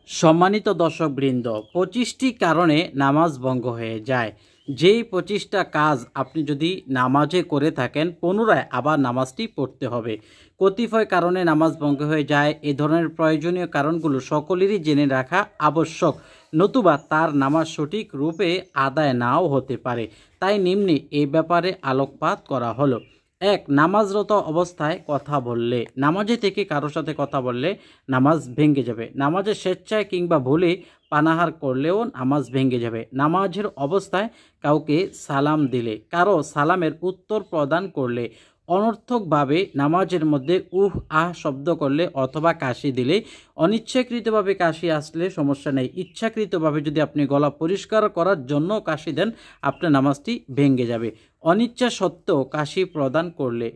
সম্মানিত দর্শকবৃন্দ, 25টি কারণে নামাজ ভঙ্গ হয়ে যায়। যেই 25টা কাজ আপনি যদি নামাজে করে থাকেন, পুনরায় আবার নামাজটি পড়তে হবে। কতিপয় কারণে নামাজ ভঙ্গ হয়ে যায়। এ ধরনের প্রয়োজনীয় কারণগুলো সকলেরই জেনে রাখা আবশ্যক, নতুবা তার নামাজ সঠিক রূপে আদায় নাও হতে পারে। তাই নিম্নে এই ব্যাপারে আলোকপাত করা হলো। 1. নামাজরত অবস্থায় কথা বললে। নামাজে থেকে কারোর সাথে কথা বললে নামাজ ভেঙে যাবে। নামাজে স্বেচ্ছায় কিংবা ভুলে পানাহার করলেও নামাজ ভেঙে যাবে। নামাজের অবস্থায় কাউকে সালাম দিলে, কারো সালামের উত্তর প্রদান করলে, অনর্থকভাবে নামাজের মধ্যে উহ আহ শব্দ করলে অথবা কাশি দিলে। অনিচ্ছাকৃতভাবে কাশি আসলে সমস্যা নেই, ইচ্ছাকৃতভাবে যদি আপনি গলা পরিষ্কার করার জন্য কাশি দেন, আপনার নামাজটি ভেঙে যাবে। অনিচ্ছা সত্ত্বেও কাশি প্রদান করলে,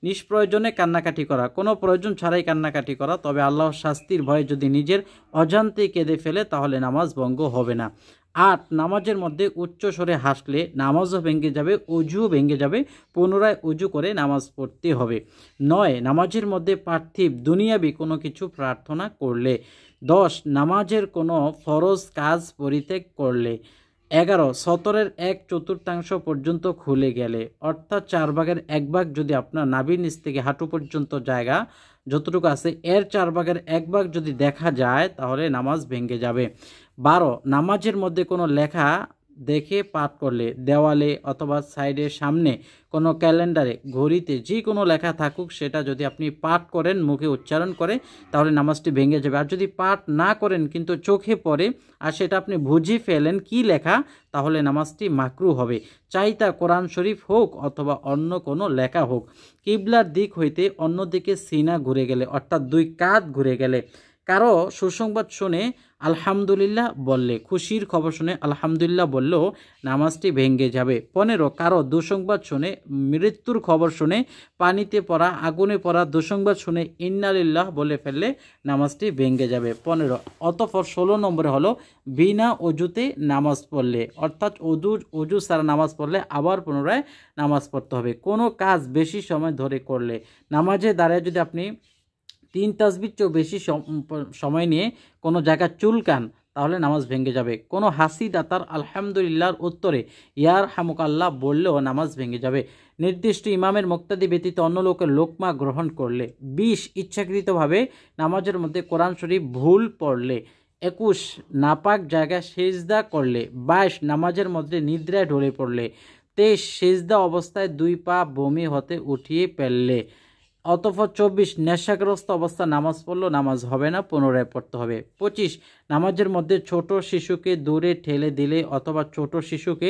নিষ্প্রয়োজনে কান্নাকাটি করা, কোনো প্রয়োজন ছাড়াই কান্নাকাটি করা, তবে আল্লাহর শাস্তির ভয়ে যদি নিজের অজান্তে কেঁদে ফেলে তাহলে নামাজ ভঙ্গ হবে না। 8. নামাজের মধ্যে উচ্চ স্বরে হাসলে নামাজও ভেঙে যাবে, অজুও ভেঙে যাবে, পুনরায় অজু করে নামাজ পড়তে হবে। 9. নামাজের মধ্যে পার্থিব দুনিয়াবি কোনো কিছু প্রার্থনা করলে। 10. নামাজের কোনো ফরজ কাজ পরিত্যাগ করলে। 11. সতরের 1/4 পর্যন্ত খুলে গেলে, অর্থাৎ 1/4 যদি আপনার নাভির নিচ থেকে হাঁটু পর্যন্ত জায়গা যতটুকু আছে এর 1/4 যদি দেখা যায় তাহলে নামাজ ভেঙে যাবে। 12. নামাজের মধ্যে কোনো লেখা দেখে পাঠ করলে, দেওয়ালে অথবা সাইডের সামনে কোনো ক্যালেন্ডারে, ঘড়িতে যে কোনো লেখা থাকুক, সেটা যদি আপনি পাঠ করেন, মুখে উচ্চারণ করে, তাহলে নামাজটি ভেঙে যাবে। আর যদি পাঠ না করেন কিন্তু চোখে পড়ে আর সেটা আপনি বুঝে ফেলেন কি লেখা, তাহলে নামাজটি মাকরু হবে। চাই তা কোরআন শরীফ হোক অথবা অন্য কোনো লেখা হোক। কিবলার দিক হইতে অন্যদিকে সিনা ঘুরে গেলে, অর্থাৎ 2 কাঁধ ঘুরে গেলে, কারো সুসংবাদ শুনে আলহামদুলিল্লাহ বললে, খুশির খবর শুনে আলহামদুলিল্লাহ বললেও নামাজটি ভেঙে যাবে। 15. কারো দুঃসংবাদ শুনে, মৃত্যুর খবর শুনে, পানিতে পড়া, আগুনে পড়া দুঃসংবাদ শুনে ইন্নালিল্লাহ বলে ফেললে নামাজটি ভেঙে যাবে। 15. অতঃপর 16 নম্বরে হলো বিনা অজুতে নামাজ পড়লে, অর্থাৎ অজু ছাড়া নামাজ পড়লে আবার পুনরায় নামাজ পড়তে হবে। কোনো কাজ বেশি সময় ধরে করলে, নামাজে দাঁড়ায় যদি আপনি 3 তাসবির চেয়েও বেশি সময় নিয়ে কোনো জায়গায় চুলকান, তাহলে নামাজ ভেঙে যাবে। কোনো হাসি দাতার আলহামদুলিল্লাহর উত্তরে ইয়ার হামুকাল্লাহ বললেও নামাজ ভেঙে যাবে। নির্দিষ্ট ইমামের মুক্তাদি ব্যতীত অন্য লোকের লোকমা গ্রহণ করলে। 20. ইচ্ছাকৃতভাবে নামাজের মধ্যে কোরআন শরীফ ভুল পড়লে। 21. নাপাক জায়গায় সেজদা করলে। 22. নামাজের মধ্যে নিদ্রায় ঢলে পড়লে। 23. সেজদা অবস্থায় 2 পা বমি হতে উঠিয়ে ফেললে। অতঃপর 24. নেশাগ্রস্ত অবস্থা নামাজ পড়লো, নামাজ হবে না, পুনরায় পড়তে হবে। 25. নামাজের মধ্যে ছোট শিশুকে দূরে ঠেলে দিলে অথবা ছোট শিশুকে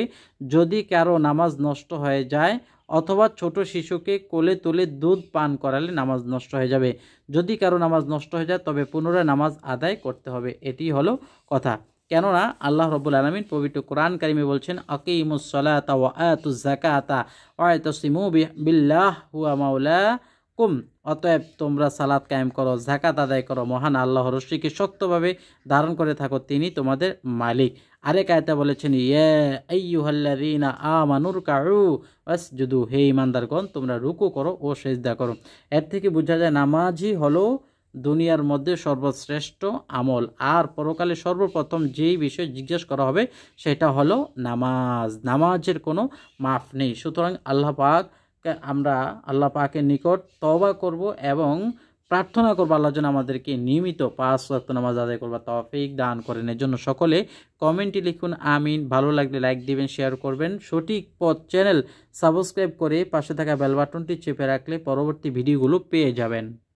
যদি কারো নামাজ নষ্ট হয়ে যায় অথবা ছোট শিশুকে কোলে তুলে দুধ পান করালে নামাজ নষ্ট হয়ে যাবে। যদি কারো নামাজ নষ্ট হয়ে যায় তবে পুনরায় নামাজ আদায় করতে হবে। এটি হলো কথা। কেননা আল্লাহ রাব্বুল আলামিন পবিত্র কোরআন কারিমে বলছেন, আকিমুস সালাতা ওয়া আতুজ যাকাতা ওয়া তাসিমু বিল্লাহ হুয়া মাওলাকুম। অতএব তোমরা সালাত কায়েম করো, যাকাত আদায় করো, মহান আল্লাহর রশিকে শক্তভাবে ধারণ করে থাকো, তিনি তোমাদের মালিক। আরেক আয়াতে বলেছেন, ইয়া আইয়ুহাল্লাযীনা আমানুরকাউ ওয়াসজুদু, হে ঈমানদারগণ তোমরা রুকু করো ও সিজদা করো। এর থেকে বোঝা যায় নামাজই হলো দুনিয়ার মধ্যে সর্বশ্রেষ্ঠ আমল, আর পরকালে সর্বপ্রথম যেই বিষয় জিজ্ঞেস করা হবে সেটা হলো নামাজ। নামাজের কোনো মাফ নেই। সুতরাং আমরা আল্লাহ পাকের নিকট তওবা করব এবং প্রার্থনা করবো আল্লাহ যেন আমাদেরকে নিয়মিত 5 ওয়াক্ত নামাজ আদায় করবার তৌফিক দান করেন। এর জন্য সকলে কমেন্টে লিখুন আমিন। ভালো লাগলে লাইক দিবেন, শেয়ার করবেন। সঠিক পথ চ্যানেল সাবস্ক্রাইব করে পাশে থাকা বেল বাটনটি চেপে রাখলে পরবর্তী ভিডিওগুলো পেয়ে যাবেন।